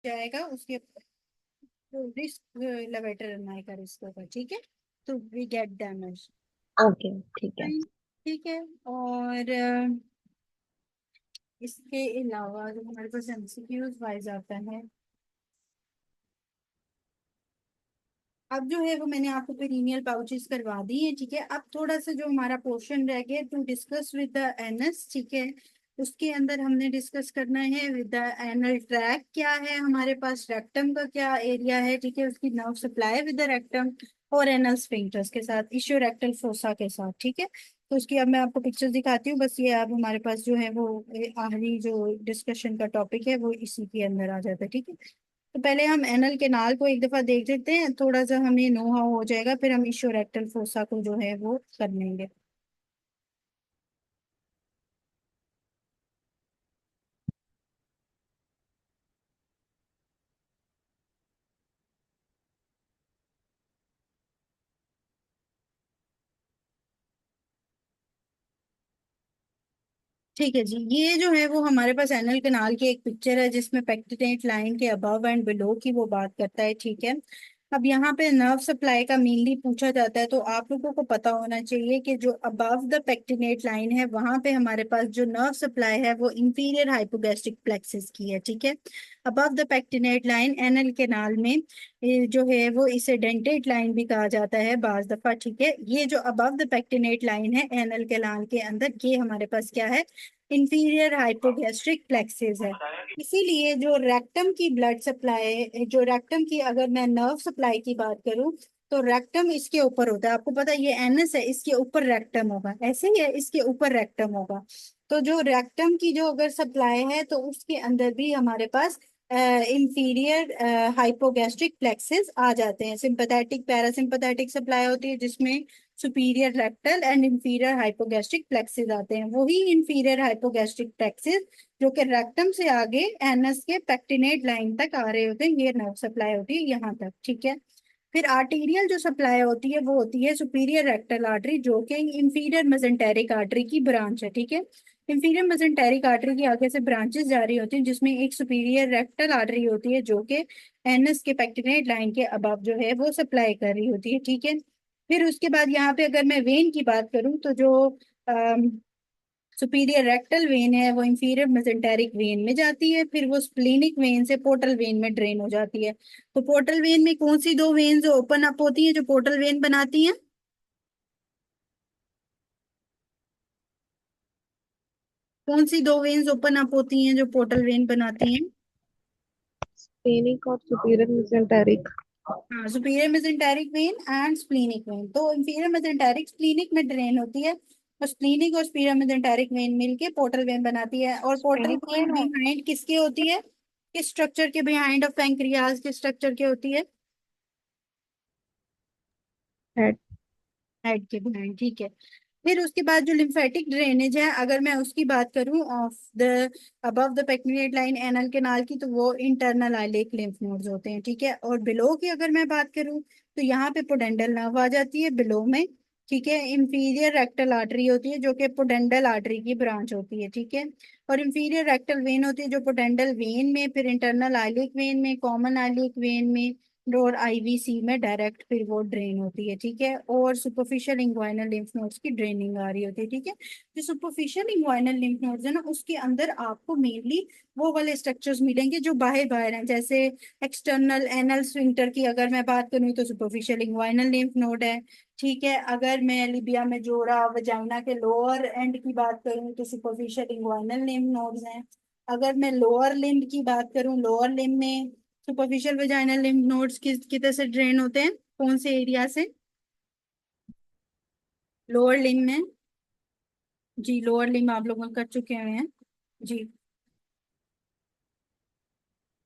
जाएगा उसके risk levator का रिस्क होगा, ठीक है। तो वी गेट डैमेज। ओके, ठीक है। ठीक है। और इसके अलावा जो हमारे पास एमसीक्यूज वाइज आता है, अब जो है वो मैंने आपको पेरिनियल पाउचेस करवा दी है, ठीक है। अब थोड़ा सा जो हमारा पोर्शन रह गया to discuss with the anus, ठीक है। उसके अंदर हमने डिस्कस करना है विद द एनल ट्रैक क्या है हमारे पास, रेक्टम का क्या एरिया है, ठीक है, उसकी nerve supply with the rectum, और एनल स्फिंक्टर्स के साथ, इश्यो रेक्टल फोसा के साथ, ठीक है। तो उसकी अब मैं आपको पिक्चर्स दिखाती हूँ, बस ये अब हमारे पास जो है वो आखिरी जो डिस्कशन का टॉपिक है वो इसी के अंदर आ जाता है, ठीक है। तो पहले हम एनल केनाल को एक दफा देख लेते हैं, थोड़ा सा हमें नो हाउ हो जाएगा, फिर हम इश्यो रेक्टल फोसा को जो है वो कर लेंगे। ठीक है जी, ये जो है वो हमारे पास एनल कैनाल की एक पिक्चर है जिसमें पेक्टिनेट लाइन के अबव एंड बिलो की वो बात करता है, ठीक है। अब यहाँ पे नर्व सप्लाई का मेनली पूछा जाता है, तो आप लोगों को पता होना चाहिए कि जो अबव द पेक्टिनेट लाइन है वहां पे हमारे पास जो नर्व सप्लाई है वो इंफीरियर हाइपोगैस्ट्रिक प्लेक्सिस की है, ठीक है। Above the pectinate line anal canal में ये जो है वो इसे डेंटेट लाइन भी कहा जाता है बाज दफा, ठीक है। ये जो अबव द पेक्टिनेट लाइन है एनल कैनाल के अंदर, ये हमारे पास क्या है, इंफीरियर हाइपोगैस्ट्रिक प्लेक्सिस है। इसीलिए जो रेक्टम की ब्लड सप्लाई, जो रेक्टम की अगर मैं नर्व सप्लाई की बात करूं, तो रेक्टम इसके ऊपर होता है, आपको पता है ये एनएस है, इसके ऊपर रेक्टम होगा, ऐसे ही है, इसके ऊपर रेक्टम होगा। तो जो रेक्टम की जो अगर सप्लाई है तो उसके अंदर भी हमारे पास इंफीरियर हाइपोगैस्ट्रिक प्लेक्सिस आ जाते हैं। सिंपैथेटिक पैरासिम्पैथेटिक सप्लाई होती है जिसमें superior rectal and inferior hypogastric plexus आते हैं, वही इंफीरियर हाइपोगैस्ट्रिक प्लेक्सिस जो कि रेक्टम से आगे एनस के पेक्टिनेट लाइन तक आ रहे होते हैं, ये नर्व सप्लाई होती है यहाँ तक, ठीक है। फिर आर्टीरियल जो सप्लाई होती है वो होती है सुपीरियर रेक्टल आर्टरी, जो कि इंफीरियर मेसेंटेरिक आर्टरी की ब्रांच है, ठीक है। इंफीरियर मेसेंटेरिक आर्टरी की आगे से ब्रांचेस जा रही होती हैं जिसमें एक सुपीरियर रेक्टल आर्टरी होती है जो कि एनस के पेक्टिनेट लाइन के अबव जो है वो सप्लाई कर रही होती है, ठीक है। फिर उसके बाद यहाँ पे अगर मैं वेन की बात करूँ तो जो सुपीरियर रेक्टल वेन है वो इंफीरियर मेसेंटेरिक वेन में जाती है, फिर वो स्प्लेनिक वेन से पोर्टल वेन में ड्रेन हो जाती है। तो पोर्टल वेन में कौन सी दो वेन्स ओपन अप होती हैं जो पोर्टल वेन बनाती हैं? कौन सी दो वेन्स ओपन अप होती हैं जो पोर्टल वेन बनाती हैं? स्प्लेनिक और सुपीरियर मेसेंटेरिक। हाँ, superior mesenteric when and splenic when. तो इंफीरियर मेसेंटेरिक स्प्लीनिक में ड्रेन होती है, और स्प्लीनिक और सुपीरियर मेसेंटेरिक वेन मिलके पोर्टल वेन बनाती है। और पोर्टल स्प्लेनिक वेन वेन और बिहाइंड किसके होती है, किस स्ट्रक्चर के बिहाइंड ऑफ पैंक्रियाज के स्ट्रक्चर के होती है? हेड। हेड के बिहाइंड, ठीक है। फिर उसके बाद जो लिम्फेटिक ड्रेनेज है अगर मैं उसकी बात करूं of the above the pectinate line anal canal की, तो वो इंटरनल आइलेक लिम्फ नोड्स होते हैं, ठीक है। और बिलो की अगर मैं बात करूं तो यहाँ पे पोडेंडल नर्व आ जाती है बिलो में, ठीक है। इंफीरियर रेक्टल आर्टरी होती है जो कि पोडेंडल आर्टरी की ब्रांच होती है, ठीक है। और इंफीरियर रेक्टल वेन होती है जो पोडेंडल वेन में, फिर इंटरनल आइलिक वेन में, कॉमन आइलिक वेन में, और आईवीसी में डायरेक्ट फिर वो ड्रेन होती है, ठीक है। और सुपरफिशियल इंग्वाइनल लिम्फ नोड्स की ड्रेनिंग आ रही होती है, ठीक है। जो सुपरफिशियल इंग्वाइनल लिम्फ नोड्स है ना उसके अंदर आपको मेनली वो वाले स्ट्रक्चर्स मिलेंगे जो बाहर बाहर हैं, जैसे एक्सटर्नल एनल स्फिंक्टर की अगर मैं बात करूँ तो सुपरफिशियल इंग्वाइनल लिम्फ नोड है, ठीक है। अगर मैं लिबिया में जोड़ा वजाइना के लोअर एंड की बात करूँ तो सुपरफिशियल इंग्वाइनल लिम्फ नोड्स हैं। अगर मैं लोअर लिम्ब की बात करूँ, लोअर लिम्ब में सुपरफिशियल वेजाइनल लिम्फ नोड्स किस किधर से ड्रेन होते हैं, कौन से एरिया से? लोअर लिम्ब में, जी लोअर लिम्ब आप लोग कर चुके हुए हैं जी।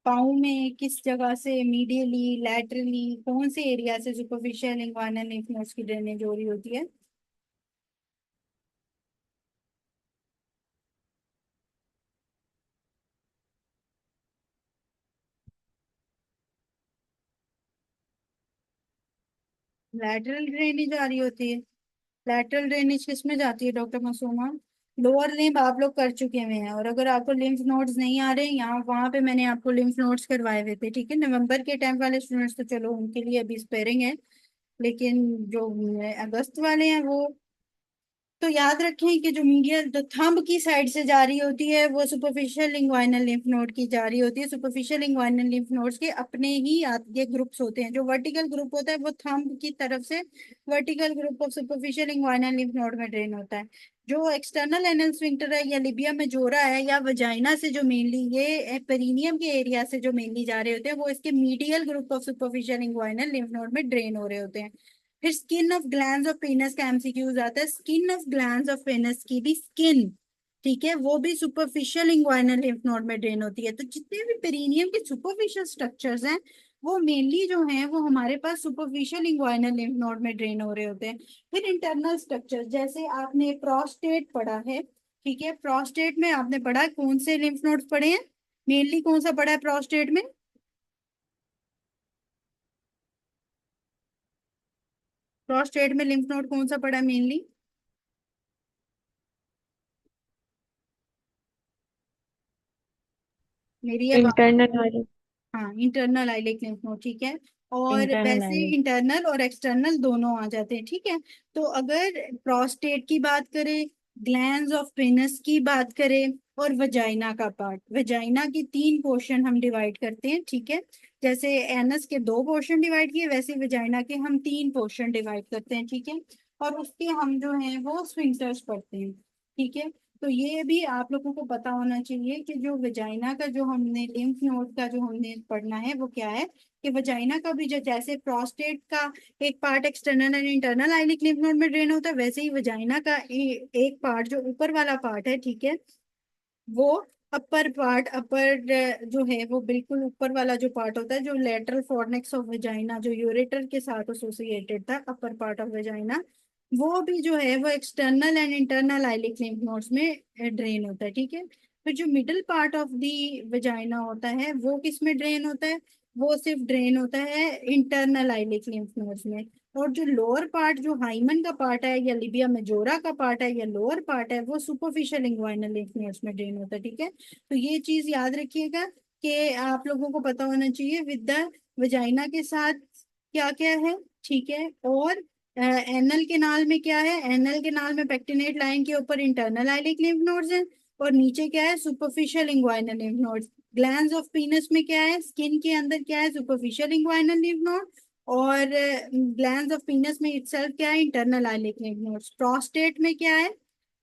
पाँव में किस जगह से, मीडियली, लैटरली, कौन से एरिया से सुपरफिशियल इंग्वाइनल लिम्फ नोड्स की ड्रेनेज हो रही होती है? लैटरल ड्रेनेज आ रही होती है। लैटरल ड्रेनेज किस में जाती है डॉक्टर मासूमा? लोअर लिम्ब आप लोग कर चुके हुए हैं, और अगर आपको लिम्फ नोड्स नहीं आ रहे यहाँ वहां पे मैंने आपको लिम्फ नोड्स करवाए हुए थे, ठीक है। नवंबर के टाइम वाले स्टूडेंट्स तो चलो उनके लिए अभी स्पेयरिंग है, लेकिन जो अगस्त वाले हैं वो तो याद रखें कि जो मीडियल जो थंब की साइड से जा रही होती है वो सुपरफिशियल लिंग्वाइनल लिम्फ नोड की जा रही होती है। सुपरफिशियल लिंग्वाइनल लिम्फ नोड्स के अपने ही ये ग्रुप्स होते हैं। जो वर्टिकल ग्रुप होता है वो थंब की तरफ से vertical group of superficial inguinal lymph node में ड्रेन होता है। जो एक्सटर्नल एनल स्फिंक्टर है या लिबिया मेजोरा है या वजाइना से जो मेनली ये पेरिनियम के एरिया से जो मेनली जा रहे होते हैं वो इसके medial group of superficial inguinal lymph node में ड्रेन हो रहे होते हैं। फिर skin of glands of penis का एमसीक्यूज आता है। Skin of glands of penis की भी स्किन, ठीक है, वो भी सुपरफिशियल इंग्वाइनल लिम्फ नोड में ड्रेन होती है। तो जितने भी पेरिनियम के सुपरफिशियल स्ट्रक्चर्स हैं वो मेनली जो हैं वो हमारे पास सुपरफिशियल इंग्वाइनल लिम्फ नोड में ड्रेन हो रहे होते हैं। फिर इंटरनल स्ट्रक्चर, जैसे आपने प्रोस्टेट पढ़ा है, ठीक है, प्रोस्टेट में आपने पढ़ा कौन से लिम्फ नोड्स पढ़े हैं, मेनली कौन सा पढ़ा है प्रोस्टेट में? प्रोस्टेट में लिम्फ नोड कौन सा पढ़ा है मेनली? मेरी आवाज, इंटरनल वाली। हाँ इंटरनल आइलेट लिम्फ नोड, ठीक है। और इंटरनल वैसे आईलेट। इंटरनल और एक्सटर्नल दोनों आ जाते हैं, ठीक है। तो अगर प्रोस्टेट की बात करें, ग्लैंड्स ऑफ पेनिस की बात करें, और वजाइना का पार्ट, वजाइना के तीन पोर्शन हम डिवाइड करते हैं, ठीक है। जैसे एनस के दो पोर्शन डिवाइड किए वैसे वजाइना के हम तीन पोर्शन डिवाइड करते हैं, ठीक है। और उसके हम जो हैं वो स्फिंक्टर्स पढ़ते हैं, ठीक है। तो ये भी आप लोगों को पता होना चाहिए कि जो वजाइना का जो हमने लिम्फ नोड का जो हमने पढ़ना है वो क्या है, कि वजाइना का भी जो जैसे प्रोस्टेट का एक part external and internal iliac lymph node में ड्रेन होता है, वैसे ही वजाइना का एक पार्ट जो ऊपर वाला पार्ट है, ठीक है, वो अपर पार्ट, अपर जो है वो बिल्कुल ऊपर वाला जो पार्ट होता है जो लेटरल फॉर्निक्स ऑफ वेजाइना जो यूरेटर के साथ एसोसिएटेड था, अपर पार्ट ऑफ वेजाइना, वो भी जो है वो external and internal iliac lymph nodes में ड्रेन होता है, ठीक है। फिर जो middle part of the vagina होता है वो किस में ड्रेन होता है, वो सिर्फ ड्रेन होता है इंटरनल आइलिक लिम्फ नोड्स में। और जो लोअर पार्ट जो हाइमन का पार्ट है या लिबिया मेजोरा का पार्ट है या लोअर पार्ट है वो सुपरफिशियल इंग्वाइनल लिम्फ नोड्स में ड्रेन होता है, ठीक है। तो ये चीज याद रखिएगा कि आप लोगों को पता होना चाहिए विद द वजाइना के साथ क्या क्या है, ठीक है। और एनल केनाल में क्या है, एनल केनाल में पेक्टिनेट लाइन के ऊपर इंटरनल आइलिक लिम्फ नोड्स हैं, और नीचे क्या है, superficial inguinal lymph nodes. Glands of पीनस में क्या है, स्किन के अंदर क्या है, सुपरफिशियल इंग्वाइनल लिम्फ नोड। और ग्लैंड्स ऑफ पीनस में इटसेल्फ क्या है, internal iliac lymph nodes. Prostate में क्या है,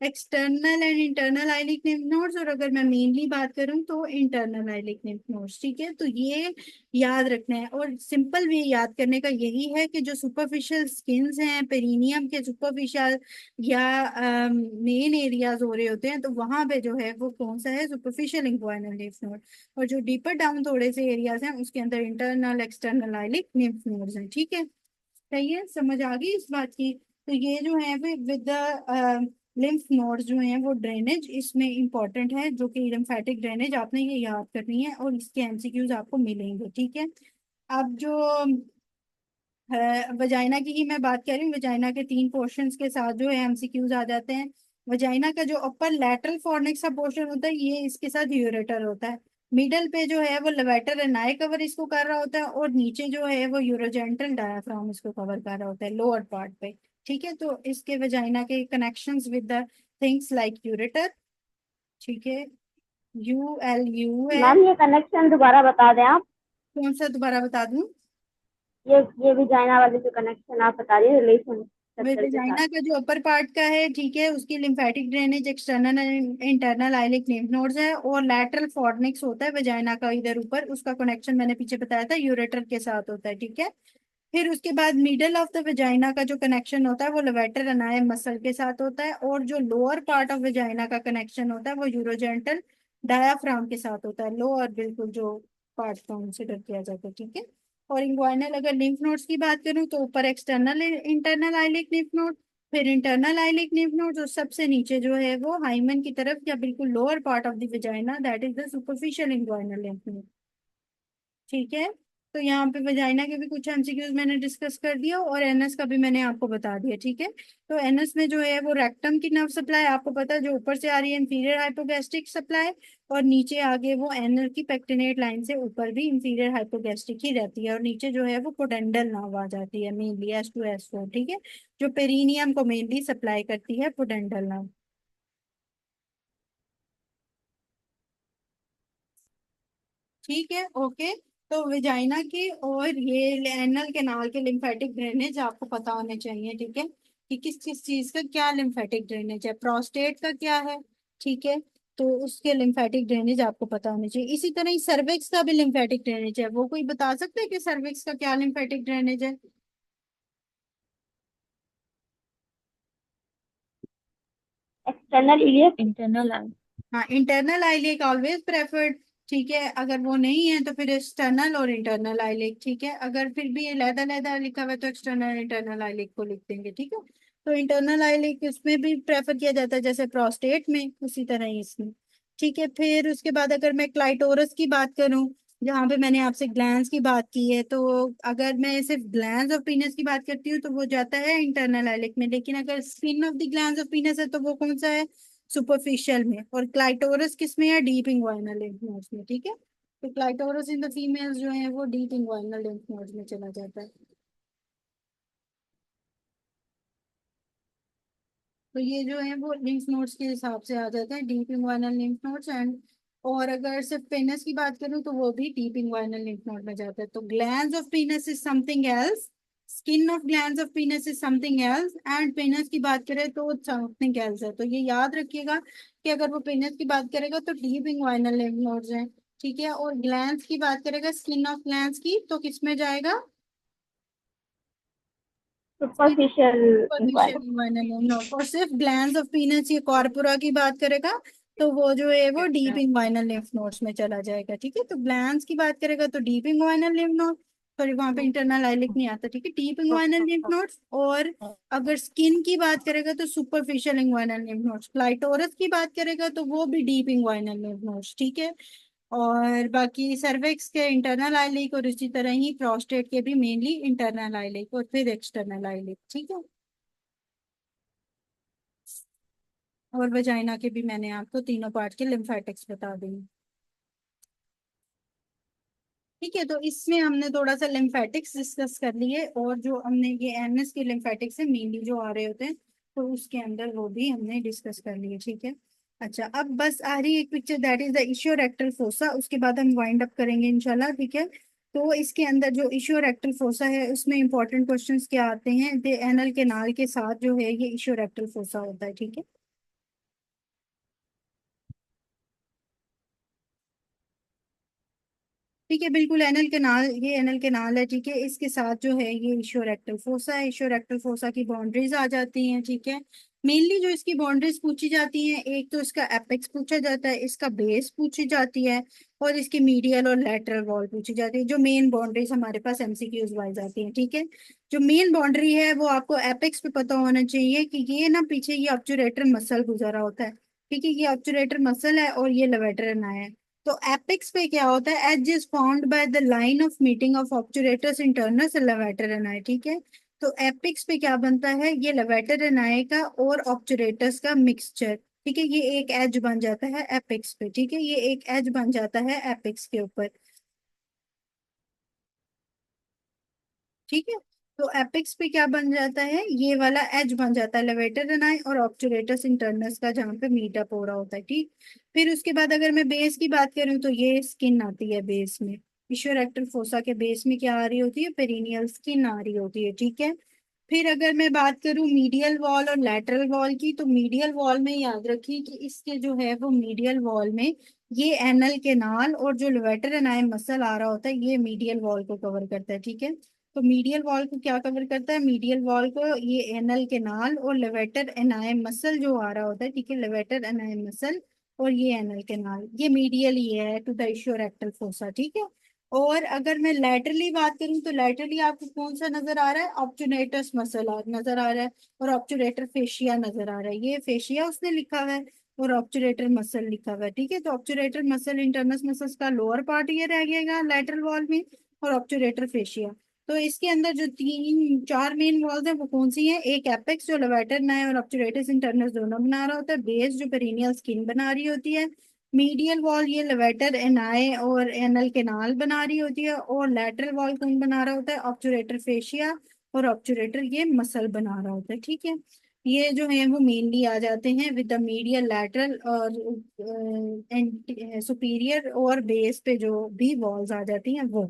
external and internal iliac lymph nodes. और अगर मैं मेनली बात करूं तो इंटरनल आइलिक लिम्फ नोड्स, ठीक है। तो ये याद रखना है, और सिंपल वे याद करने का यही है कि जो सुपरफिशियल स्किन्स हैं पेरिनियम के सुपरफिशियल या मेन एरियाज हो रहे होते हैं, तो वहां पे जो है वो कौन सा है, सुपरफिशियल इंग्वाइनल लिम्फ नोड। और जो डीपर डाउन थोड़े से एरियाज हैं उसके अंदर internal external iliac lymph nodes हैं, ठीक है। सही है, समझ आ गई इस बात की। तो ये जो है विद द लिम्फ नोड्स जो हैं वो ड्रेनेज इसमें इंपॉर्टेंट है, जो कि लिम्फेटिक ड्रेनेज आपने ये याद करनी है और इसके एमसीक्यूज आपको मिलेंगे, ठीक है। अब जो वजाइना की ही मैं बात कर रही हूँ, वजाइना के तीन पोर्शंस के साथ जो है एमसीक्यूज आ जाते हैं। वजाइना का जो अपर लैटरल फॉर्निक्स का पोर्शन होता है ये इसके साथ यूरेटर होता है। मिडल पे जो है वो लेवेटर एनाई कवर इसको कर रहा होता है, और नीचे जो है वो यूरोजेंटल डायाफ्राम इसको कवर कर रहा होता है लोअर पार्ट पे, ठीक है। तो इसके वजाइना के connections with the things like ureter, ठीक है, यू एल यू है। मैम ये कनेक्शन दोबारा बता दें आप। कौन सा दोबारा बता दूं? ये भी चाइना वाले जो कनेक्शन आप बता रही रिलेशन स्ट्रक्चर के साथ। वेजाइना का जो अपर पार्ट का है, ठीक है, उसकी lymphatic drainage external and internal iliac lymph nodes है, और लैटरल फॉर्निक्स होता है वेजाइना का इधर ऊपर, उसका कनेक्शन मैंने पीछे बताया था यूरेटर के साथ होता है, ठीक है। फिर उसके बाद मिडल ऑफ द वेजाइना का जो कनेक्शन होता है वो लेवेटर एनाई मसल के साथ होता है, और जो लोअर पार्ट ऑफ वेजाइना का कनेक्शन होता है वो यूरोजेंटल डायाफ्राम के साथ होता है, लोअर बिल्कुल जो पार्ट कंसिडर किया जाता है, ठीक है। और इंग्वाइनल अगर लिम्फ नोड्स की बात करूं तो ऊपर external internal iliac lymph node, फिर इंटरनल आइलिक लिम्फ नोड्स, और सबसे नीचे जो है वो हाइमन की तरफ या बिल्कुल lower part of the vagina that is the superficial inguinal lymph node, ठीक है। तो यहाँ पे वजाइना के भी कुछ एमसीक्यूज मैंने डिस्कस कर दिया और एनएस का भी मैंने आपको बता दिया, ठीक है। तो एनएस में जो है वो रेक्टम की नर्व सप्लाई आपको पता है, जो ऊपर से आ रही है इंफीरियर हाइपोगैस्ट्रिक सप्लाई, और नीचे आगे वो एनल की पेक्टिनेट लाइन से ऊपर भी इंफीरियर हाइपोगैस्ट्रिक ही रहती है, और नीचे जो है वो पोडेंडल नर्व आ जाती है मेनली S2 S4, ठीक है, जो पेरिनियम को मेनली सप्लाई करती है पोडेंडल नर्व। ठीक है, ओके। तो वेजाइना के और ये एनल कैनाल के लिम्फेटिक ड्रेनेज आपको पता होने चाहिए, ठीक है, कि किस किस चीज का क्या लिम्फेटिक ड्रेनेज है, प्रोस्टेट का क्या है, ठीक है। तो उसके लिम्फेटिक ड्रेनेज आपको पता होने चाहिए। इसी तरह ही सर्विक्स का भी लिम्फेटिक ड्रेनेज है, वो कोई बता सकता है कि सर्विक्स का क्या लिम्फेटिक ड्रेनेज है? External iliac. इंटरनल आई। हाँ, इंटरनल आई लेक ऑलवेज प्रेफर्ड, ठीक है। अगर वो नहीं है तो फिर एक्सटर्नल और इंटरनल आई लेक, ठीक है। अगर फिर भी ये लैदा लैदा लिखा हुआ है तो एक्सटर्नल इंटरनल आई लेक को लिख देंगे, ठीक है। तो इंटरनल आई लेक इसमें भी प्रेफर किया जाता है जैसे प्रोस्टेट में, उसी तरह ही इसमें, ठीक है। फिर उसके बाद अगर मैं क्लाइटोरस की बात करूं, जहाँ पे मैंने आपसे ग्लैंड्स की बात की है, तो अगर मैं सिर्फ ग्लैंड्स ऑफ पीनस की बात करती हूँ तो वो जाता है इंटरनल आई लेक में, लेकिन अगर skin of the glands of पीनस है तो वो कौन सा है? सुपरफिशियल में। और क्लाइटोरस किस में है? डीप इंग्वाइनल लिम्फ नोड्स में, ठीक है। तो क्लाइटोरस इन द फीमेल्स जो है वो डीप इंग्वाइनल लिम्फ नोड्स में चला जाता है। तो ये जो है वो लिम्फ नोड्स के हिसाब से आ जाते हैं, deep inguinal lymph nodes and, और अगर सिर्फ पेनस की बात करूँ तो वो भी डीप इंग्वाइनल लिम्फ नोड में जाता है। तो glands of पीनस is something else, skin of glands of पीनस is something else, and penis की बात करें तो समथिंग एल्स है। तो ये याद रखिएगा कि अगर वो पेनस की बात करेगा तो डीप इंग्वाइनल लिम्फ नोड्स हैं, ठीक है, और ग्लैंड्स की बात करेगा, स्किन ऑफ ग्लैंड्स की, तो किस में जाएगा? Superficial superficial inquiry. Inguinal lymph node. और सिर्फ ग्लैंड्स ऑफ पीनस या कॉर्पोरा की बात करेगा तो वो जो है वो डीप इंग्वाइनल लिम्फ नोड्स में चला जाएगा, ठीक है। तो ग्लैंड्स की बात करेगा तो deep inguinal lymph node, sorry वहां पे इंटरनल आइलिक नहीं आता, ठीक है, डीप इंग्वाइनल लिम्फ नोड्स। और अगर स्किन की बात करेगा तो superficial inguinal lymph nodes. Clitoris की बात करेगा तो वो भी डीप इंग्वाइनल लिम्फ नोड्स, ठीक है। और बाकी सर्वेक्स के इंटरनल आई लेक, और इसी तरह ही प्रोस्टेट के भी मेनली इंटरनल आई लेक और फिर एक्सटर्नल आई लेक, ठीक है। और वजाइना के भी मैंने आपको तीनों पार्ट के लिम्फेटिक्स बता दी, ठीक है। तो इसमें हमने थोड़ा सा लिम्फेटिक्स डिस्कस कर लिए, और जो हमने ये एनएस के लिम्फेटिक्स है मेनली जो आ रहे होते हैं, तो उसके अंदर वो भी हमने डिस्कस कर लिए, ठीक है। अच्छा, अब बस आ रही एक picture, that is the ischiorectal fossa, उसके बाद हम वाइंड अप करेंगे इंशाल्लाह, ठीक है। तो इसके अंदर जो इशियोरेक्टल फोसा है उसमें इंपॉर्टेंट क्वेश्चंस क्या आते हैं, दे एनल केनाल के साथ जो है ये इशियोरेक्टल फोसा होता है, ठीक है। ठीक है, बिल्कुल एनल केनाल, ये एनल केनाल है, ठीक है। इसके साथ जो है ये इशियोरेक्टल फोसा है, इशियोरेक्टल फोसा की बाउंड्रीज आ जाती हैं, ठीक है। मेनली जो इसकी बाउंड्रीज पूछी जाती हैं, एक तो इसका एपेक्स पूछा जाता है, इसका बेस पूछी जाती है, और इसकी मीडियल और लेटरल वॉल पूछी जाती है, जो मेन बाउंड्रीज हमारे पास एमसीक्यूज वाइज आती हैं, ठीक है। जो मेन बाउंड्री है वो आपको एपेक्स पे पता होना चाहिए कि ये ना पीछे ये ऑब्चुरेटर मसल गुजरा होता है, ठीक है, ये ऑब्चुरेटर मसल है और ये लेवेटर है। तो एपिक्स पे क्या होता है? Edge is found by the line of meeting of obturators internus levator ani, ठीक है। तो एपिक्स पे क्या बनता है? ये लेवेटर एनाई का और ऑब्चुरेटर्स का मिक्सचर, ठीक है, ये एक एज बन जाता है एपिक्स पे, ठीक है, ये एक एज बन जाता है एपिक्स के ऊपर, ठीक है। तो एपिक्स पे क्या बन जाता है? ये वाला एज बन जाता है लेवेटर एनाई और ऑब्चुरेटस इंटरनस का, जहाँ पे मीटअप हो रहा होता है, ठीक। फिर उसके बाद अगर मैं बेस की बात करूँ तो ये स्किन आती है बेस में, इश्योरेक्टल फोसा के बेस में क्या आ रही होती है? पेरिनियल स्किन आ रही होती है, ठीक है। फिर अगर मैं बात करूं मीडियल वॉल और लैटरल वॉल की, तो मीडियल वॉल में याद रखिए कि इसके जो है वो मीडियल वॉल में ये एनल केनाल और जो लेवेटर एनाई मसल आ रहा होता है ये मीडियल वॉल को कवर करता है, ठीक है। तो मीडियल वॉल को क्या कवर करता है? मीडियल वॉल को ये एनल केनाल और लेवेटर एनाई मसल जो आ रहा होता है, ठीक है, लेवेटर एनाई मसल और ये एनल केनाल, ये मीडियल ही है टू द इशियोरेक्टल फोसा, ठीक है। और अगर मैं लैटरली बात करूं तो लैटरली आपको कौन सा नजर आ रहा है? ऑब्टूनेटस मसल नजर आ रहा है, और ऑब्टूरेटर फेशिया नजर आ रहा है, ये फेशिया उसने लिखा हुआ है और ऑब्टूरेटर मसल लिखा हुआ है, ठीक है। तो ऑब्टूरेटर मसल इंटरनस मसल्स का लोअर पार्ट ये रह गएगा लैटरल वॉल में, और ऑब्टूरेटर फेशिया। तो इसके अंदर जो तीन चार मेन वॉल्स हैं वो कौन सी हैं? एक एपेक्स जो लेवेटर नाई और ऑब्टूरेटस इंटरनस दोनों बना रहा होता है, बेस जो पेरिनियल स्किन बना रही होती है, मीडियल वॉल ये लेवेटर एनाई और एनल केनाल बना रही होती है, और लैटरल वॉल कौन बना रहा होता है? ऑब्टूरेटर फेशिया और ऑब्टूरेटर ये मसल बना रहा होता है, ठीक है। ये जो है वो मेनली आ जाते हैं विद द मीडियल लैटरल और सुपीरियर और बेस पे जो भी वॉल्स आ जाती हैं वो,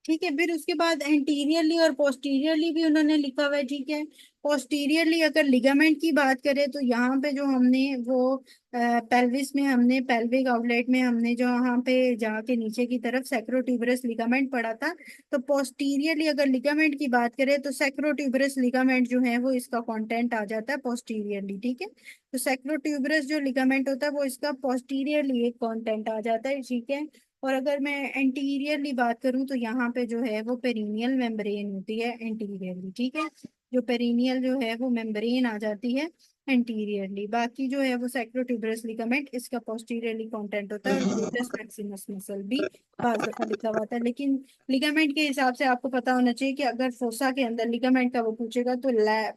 ठीक है। फिर उसके बाद एंटीरियरली और पोस्टीरियरली भी उन्होंने लिखा हुआ है, ठीक है। पोस्टीरियरली अगर लिगामेंट की बात करें तो यहाँ पे जो हमने वो पेल्विस में हमने पेल्विक आउटलेट में हमने जो यहाँ पे जाके नीचे की तरफ सैक्रोट्यूबरस लिगामेंट पढ़ा था। तो पोस्टीरियरली अगर लिगामेंट की बात करें तो सैक्रोट्यूबरस लिगामेंट जो है वो इसका कंटेंट आ जाता है पोस्टीरियरली, ठीक है। तो सैक्रोट्यूबरस जो लिगामेंट होता है वो इसका पोस्टीरियरली एक कंटेंट आ जाता है, ठीक है। और अगर मैं एंटीरियरली बात करूं तो यहाँ पे जो है वो पेरिनियल मेम्ब्रेन होती है एंटीरियरली, ठीक है। जो पेरिनियल जो है वो मेम्ब्रेन आ जाती है एंटीरियरली। बाकी जो है वो सैक्रोट्यूबरस लिगामेंट इसका पोस्टीरियरली कंटेंट होता है, और ग्लूटस मैक्सिमस मसल भी बाज दफा लिखा हुआ था। लेकिन लिगामेंट के हिसाब से आपको पता होना चाहिए कि अगर फोसा के अंदर लिगामेंट का वो पूछेगा तो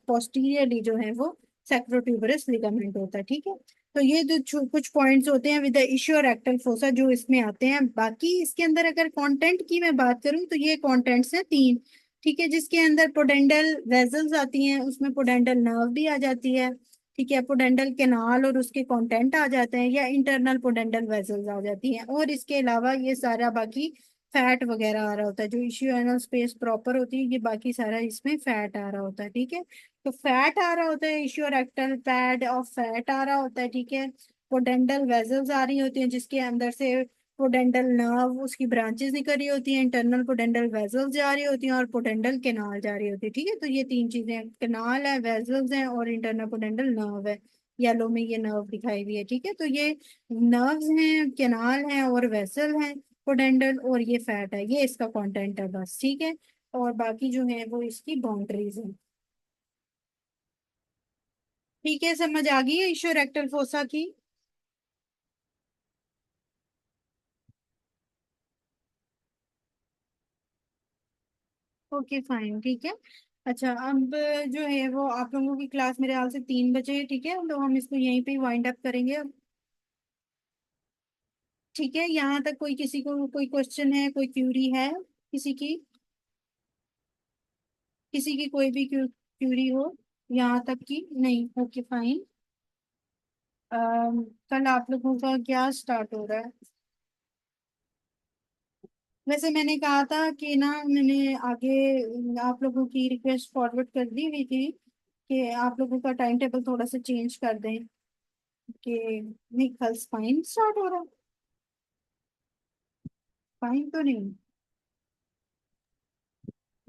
पोस्टीरियरली जो है वो सैक्रोट्यूबरस लिगामेंट होता है, ठीक है। तो ये जो कुछ पॉइंट्स होते हैं with the issue rectal fossa जो इसमें आते हैं। बाकी इसके अंदर अगर कंटेंट की मैं बात करूं तो ये कंटेंट्स हैं तीन, ठीक है। जिसके अंदर पोडेंडल वेजल्स आती हैं, उसमें पोडेंडल नर्व भी आ जाती है, ठीक है। पोडेंडल केनाल और उसके कंटेंट आ जाते हैं, या इंटरनल पोडेंडल वेजल्स आ जाती हैं। और इसके अलावा ये सारा बाकी फैट वगैरह आ रहा होता है, जो इश्यू एनल स्पेस प्रॉपर होती है ये बाकी सारा इसमें फैट आ रहा होता है, ठीक है। तो फैट आ रहा होता है, इश्यू रेक्टल पैड और फैट आ रहा होता है, ठीक है। पोडेंडल वेजल्स आ रही होती हैं जिसके अंदर से पोडेंडल नर्व उसकी ब्रांचेस निकल रही होती हैं, इंटरनल पोडेंडल वेजल्स जा रही होती हैं, और पोडेंडल केनाल जा रही होती है, ठीक है। तो ये तीन चीजें, केनाल है, वेजल्स हैं, और इंटरनल पोडेंडल नर्व है। येलो में ये नर्व दिखाई हुई है, ठीक है। तो ये नर्व्स हैं, केनाल हैं और वेसल हैं पोडेंडल, और ये फैट है, ये इसका कंटेंट है बस, ठीक है। और बाकी जो है वो इसकी बाउंड्रीज हैं, ठीक है। समझ आ गई है इश्यू रेक्टल फोसा की? ओके फाइन, ठीक है। अच्छा, अब जो है वो आप लोगों की क्लास मेरे हाल से 3 बजे है, ठीक है। तो हम इसको यहीं पे वाइंड अप करेंगे अब, ठीक है। यहाँ तक कोई किसी को कोई क्वेश्चन है, कोई क्यूरी है किसी की? किसी की कोई भी क्यूरी हो यहाँ तक की? नहीं, ओके फाइन। कल आप लोगों का क्या स्टार्ट हो रहा है? वैसे मैंने कहा था कि ना, मैंने आगे आप लोगों की रिक्वेस्ट फॉरवर्ड कर दी हुई थी कि आप लोगों का टाइम टेबल थोड़ा सा चेंज कर दें, कि नहीं कल स्पाइन स्टार्ट हो रहा है। स्पाइन तो नहीं।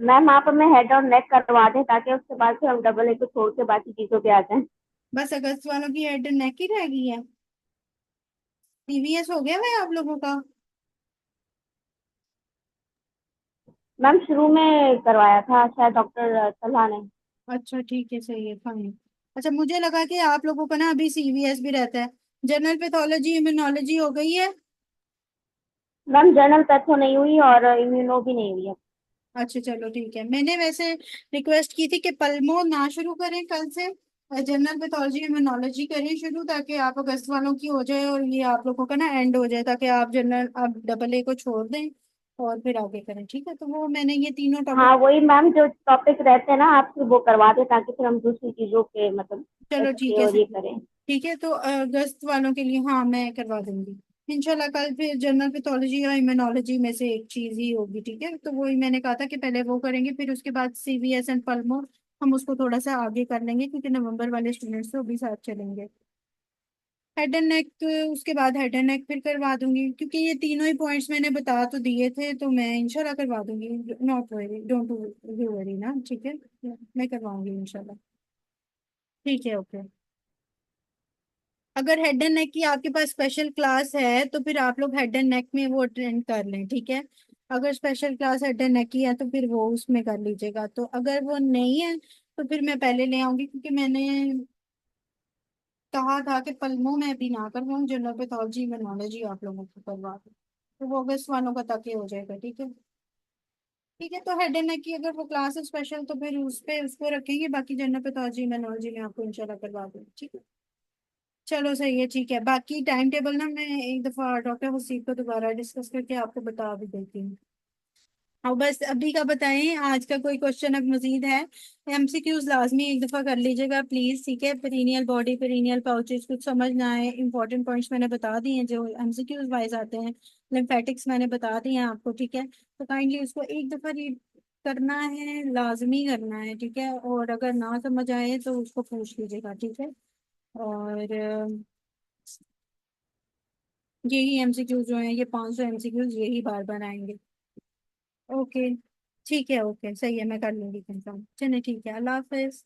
मैम आप हमें हेड और नेक करवा दें ताकि उसके बाद से हम डबल ए को छोड़ के बाकी चीजों पे आ जाएं। बस अगस्त वालों की हेड नेक ही रह गई है? सीवीएस हो गया भाई आप लोगों का? मैम शुरू में करवाया था शायद डॉक्टर सलाह ने। अच्छा ठीक है, सही है, फाइन। अच्छा, मुझे लगा कि आप लोगों का ना अभी सीवीएस भी रहता है। जनरल पैथोलॉजी इम्यूनोलॉजी हो गई है? मैम जनरल पैथो नहीं हुई और इम्यूनो भी नहीं हुई है। अच्छा चलो ठीक है। मैंने वैसे रिक्वेस्ट की थी कि पल्मो ना शुरू करें कल से, जनरल पैथोलॉजी इम्यूनोलॉजी करें शुरू, ताकि आप अगस्त वालों की हो जाए और ये आप लोगों का ना एंड हो जाए, ताकि आप जनरल आप डबल ए को छोड़ दें और फिर आगे करें, ठीक है। तो वो मैंने ये तीनों हाँ टॉपिक। वही मैम जो टॉपिक रहते हैं ना आप फिर वो करवा दें ताकि फिर हम दूसरी चीजों के मतलब चलो ठीक एसए है और ये करें। ठीक है। तो अगस्त वालों के लिए हाँ मैं करवा दूंगी इंशाल्लाह। कल फिर जनरल पैथोलॉजी या इम्यूनोलॉजी में से एक चीज ही होगी, ठीक है। तो वही मैंने कहा था कि पहले वो करेंगे, फिर उसके बाद सीवीएस एंड पल्मो हम उसको थोड़ा सा आगे कर लेंगे, क्योंकि नवंबर वाले स्टूडेंट्स तो भी साथ चलेंगे। हेड एंड नेक उसके बाद हेड एंड नेक फिर करवा दूंगी, क्योंकि ये तीनों ही पॉइंट्स मैंने बता तो दिए थे, तो मैं इंशाल्लाह करवा दूंगी। Not worry, don't you worry ना, ठीक है। मैं करवाऊंगी इंशाल्लाह, ठीक है, ओके। अगर हेड एंड नेक की आपके पास स्पेशल क्लास है तो फिर आप लोग हेड एंड नेक में वो अटेंड कर लें, ठीक है। अगर special class head and neck की है तो फिर वो उसमें कर लीजिएगा। तो अगर वो नहीं है तो फिर मैं पहले ले आऊंगी, क्योंकि मैंने कहा था कि पल्मों में भी ना करवाऊँ, जनरल पैथोलॉजी में नॉलेज ही आप लोगों को करवा दूँ। तो वो अगस्त वालों का तक ही हो जाएगा, ठीक है। ठीक है, तो हेड एंड नेक की अगर वो क्लास है स्पेशल तो फिर उस पे उसको रखेंगे, बाकी जनरल पैथोलॉजी इम्यूनोलॉजी में आपको इंशाल्लाह करवा दूंगी, ठीक है। चलो सही है, ठीक है। बाकी टाइम टेबल ना मैं एक दफा डॉक्टर हसीब को दोबारा डिस्कस करके आपको बता भी देती हूँ। और बस अभी का बताएं, आज का कोई क्वेश्चन अब मजीद है? एमसीक्यूज लाजमी एक दफा कर लीजिएगा प्लीज, ठीक है। पेरिनियल बॉडी, पेरिनियल पाउचेस, कुछ समझ ना आए, इंपॉर्टेंट पॉइंट्स मैंने बता दिए हैं जो एमसीक्यूज वाइज आते हैं। लिम्फेटिक्स मैंने बता दिए हैं आपको, ठीक है। तो काइंडली उसको एक दफा रीड करना है, लाजमी करना है, ठीक है। और अगर ना समझ आए तो उसको पूछ लीजिएगा, ठीक है। और यही एमसीक्यूज जो हैं, ये 500 एमसीक्यूज यही बार बार आएंगे। ओके, ठीक है, ओके, सही है, मैं कर लूंगी कंफर्म। चलिए ठीक है, अल्लाह हाफिज।